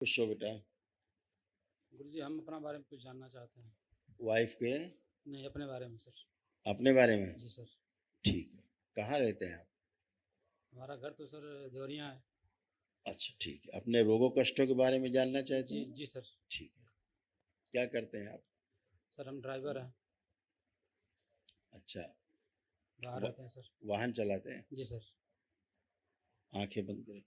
खुश हो बेटा। गुरुजी हम अपना बारे में कुछ जानना चाहते हैं। वाइफ के नहीं, अपने बारे में सर। अपने बारे में। जी सर। ठीक है। कहाँ रहते हैं आप? हमारा घर तो सर देवरिया है। अच्छा ठीक है। अपने रोगों कष्टों के बारे में जानना चाहते जी हैं? जी सर। ठीक है। क्या करते हैं आप? सर हम ड्राइवर हैं। अच्छा। बाहर वा, रहते हैं सर। वाहन चलाते हैं? जी सर। आंखें बंद करें।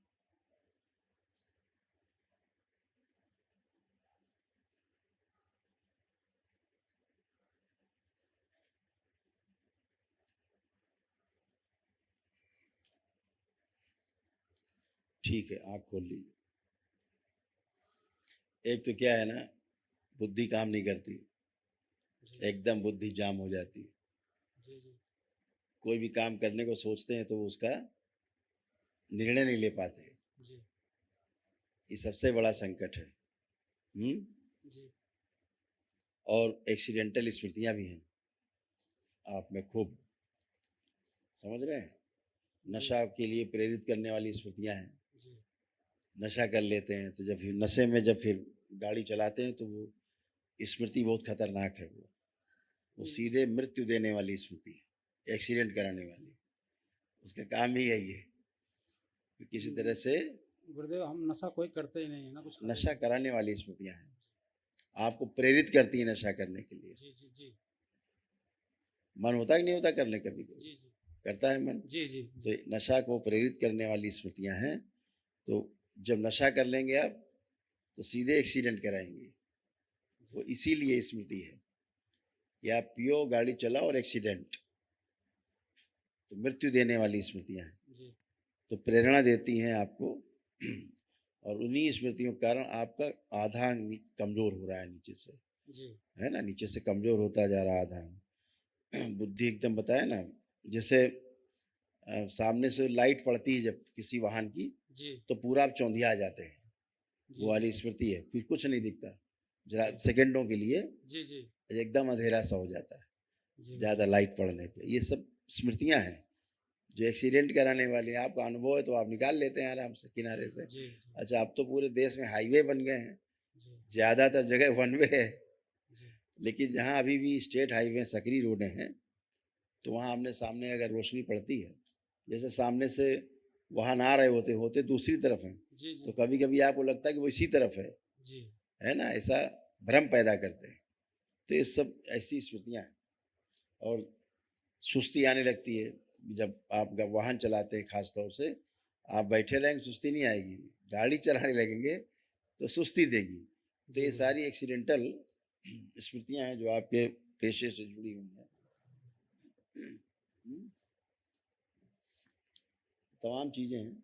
ठीक है, आंख खोल लीजिए। एक तो क्या है ना, बुद्धि काम नहीं करती, जी एकदम बुद्धि जाम हो जाती। जी जी कोई भी काम करने को सोचते हैं तो वो उसका निर्णय नहीं ले पाते। जी ये सबसे बड़ा संकट है। जी और एक्सीडेंटल स्मृतियां भी हैं आप में खूब, समझ रहे हैं? जी नशा के लिए प्रेरित करने वाली स्मृतियां हैं। जी नशा कर लेते हैं तो जब फिर नशे में जब फिर गाड़ी चलाते हैं तो वो स्मृति बहुत खतरनाक है। वो सीधे मृत्यु देने वाली स्मृति है, एक्सीडेंट कराने वाली। उसका काम ही यही है कि किसी तरह से गुरुदेव हम नशा कोई करते ही नहीं है ना, कुछ खाते नशा नहीं। कराने वाली स्मृतियां हैं, आपको प्रेरित करती है नशा करने के लिए। जी जी जी मन होता कि नहीं होता करने, कभी कभी जी जी करता है मन। जी जी तो जी नशा को प्रेरित करने वाली स्मृतियां हैं। तो जब नशा कर लेंगे आप तो सीधे एक्सीडेंट कराएंगे। वो इसीलिए स्मृति है कि आप पियो, गाड़ी चलाओ और एक्सीडेंट, तो मृत्यु देने वाली स्मृतियां हैं। जी तो प्रेरणा देती हैं आपको। और उन्हीं स्मृतियों के कारण आपका आधा अंग कमजोर हो रहा है नीचे से, जी है ना? नीचे से कमजोर होता जा रहा आधा अंग। बुद्धि एकदम बताया ना, जैसे सामने से लाइट पड़ती है जब किसी वाहन की, जी तो पूरा आप चौंधिया जाते हैं। जी वो जी वाली स्मृति है, फिर कुछ नहीं दिखता, जरा जी सेकंडों के लिए जी जी एकदम अंधेरा सा हो जाता है जी ज्यादा गुरुजी। लाइट पड़ने पे। ये सब स्मृतियां हैं जो एक्सीडेंट कराने वाली हैं। आपका अनुभव है तो आप निकाल लेते हैं आराम से किनारे से। जी जी अच्छा, अब तो पूरे देश में हाईवे बन गए हैं, जी ज्यादातर जगह वन वे है। जी लेकिन जहाँ अभी भी स्टेट हाईवे सकरी रोडें हैं, तो वहाँ आमने सामने अगर रोशनी पड़ती है, जैसे सामने से वाहन आ रहे होते होते दूसरी तरफ हैं, जी तो जी कभी कभी आपको लगता है कि वो इसी तरफ जी है ना? ऐसा भ्रम पैदा करते हैं। तो ये सब ऐसी स्मृतियाँ हैं। और सुस्ती आने लगती है जब आप वाहन चलाते हैं, खास तौर से आप बैठे रहेंगे सुस्ती नहीं आएगी, गाड़ी चलाने लगेंगे तो सुस्ती देगी। तो जी ये गुरुजी। सारी एक्सीडेंटल स्मृतियां हैं जो आपके पेशे से जुड़ी हुई हैं। तमाम चीजें हैं।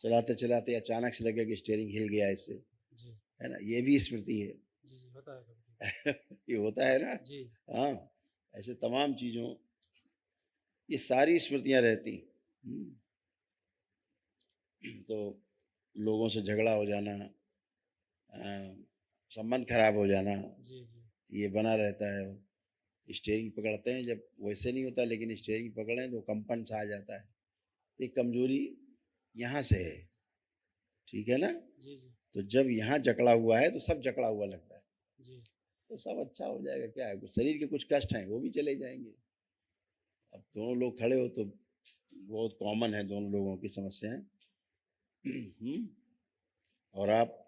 चलाते चलाते अचानक से लगे कि स्टेयरिंग हिल गया इससे, जी है ना? ये भी स्मृति है। जी जी होता है कभी ये होता है ना? जी हाँ, ऐसे तमाम चीजों, ये सारी स्मृतियां रहती। तो लोगों से झगड़ा हो जाना, संबंध खराब हो जाना, जी जी ये बना रहता है। स्टेयरिंग पकड़ते हैं जब, वैसे नहीं होता लेकिन स्टेयरिंग पकड़ें तो कंपन सा आ जाता है। तो एक कमजोरी यहाँ से है, ठीक है ना? जी जी तो जब यहाँ जकड़ा हुआ है तो सब जकड़ा हुआ लगता है। जी तो सब अच्छा हो जाएगा, क्या है? शरीर के कुछ कष्ट हैं वो भी चले जाएंगे। अब दोनों लोग खड़े हो तो बहुत कॉमन है दोनों लोगों की समस्याएं। और आप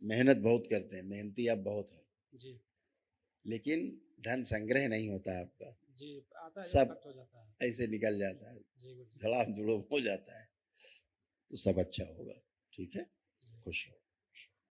मेहनत बहुत करते हैं, मेहनती आप बहुत हैं, जी लेकिन धन संग्रह नहीं होता आपका, जी आता है जब सब खर्च हो जाता है। ऐसे निकल जी जाता है, जी गुरुजी। धड़ाम धुड़ोम हो जाता है। तो सब अच्छा होगा, ठीक है? जी खुश रहो।